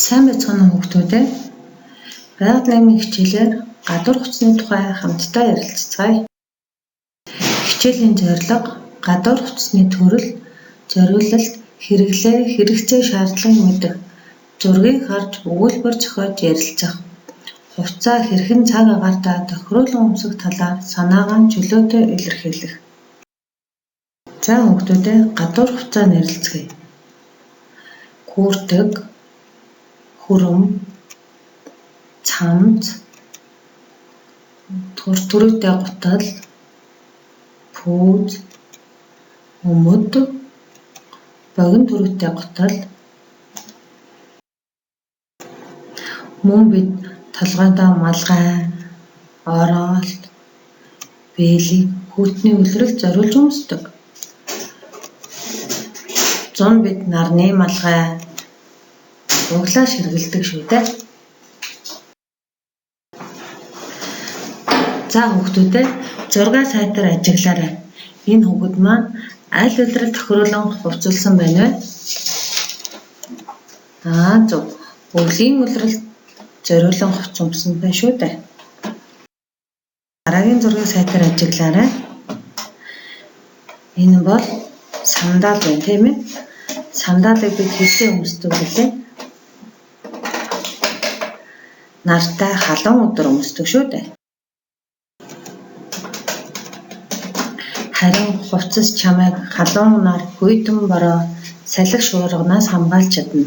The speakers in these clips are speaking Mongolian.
Сайн байцгаана уу хүүхдүүдээ. Байгаль наймын хичээлээр гадуур хувцсны тухай хамтдаа ярилццгаая. Хичээлийн зорилго гадуур хувцсны төрөл, зориулалт, хэрэглээ, хэрэгцээ, шаардлагыг мэдэх, зургийг харж өгүүлбэр зохиож ярилцах. Хувцас хэрхэн цаг агаартай тохируулан өмсөх талаар санаагаа чөлөөтэй илэрхийлэх. За хүүхдүүдээ гадуур хувцас нэрлэцгээе. Хүүртэг, хүрэм, цамц, төрөөтэй гутал, пүүз, өмд, богино төрөөтэй гутал. Мөн бид толгойдоо малгай, оролт, бэлэг, хүйтний үлрэлт зориулж өмсдөг. Зун бид нарны малгай, углаа ширгэлдэг шүү дээ. За хүүхдүүдээ зураг сайтар ажиглаарай. Энэ хүүхэд маань аль улирал тохируулан хувцасласан байна вэ? Зөв. Өвлийн улиралд зориулан хувцас өмсөн байна шүү дээ. Дараагийн зургийг сайтар ажиглаарай. Энэ бол сандал байна, тийм ээ? Сандалыг бид хэзээ өмсдөг вэ? Нартай халуун өдөр өмсдөг шүү дээ. Харин хувцас чамайг халуун нар, хүйтэн бороо, салхи шуурганаас хамгаалж чадна.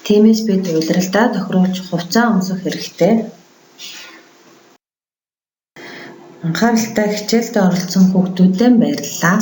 Тиймээс бид улиралдаа тохируулж хувцас өмсөх хэрэгтэй. Анхааралтай хичээлд оролцсон хүүхдүүдэд баярлалаа.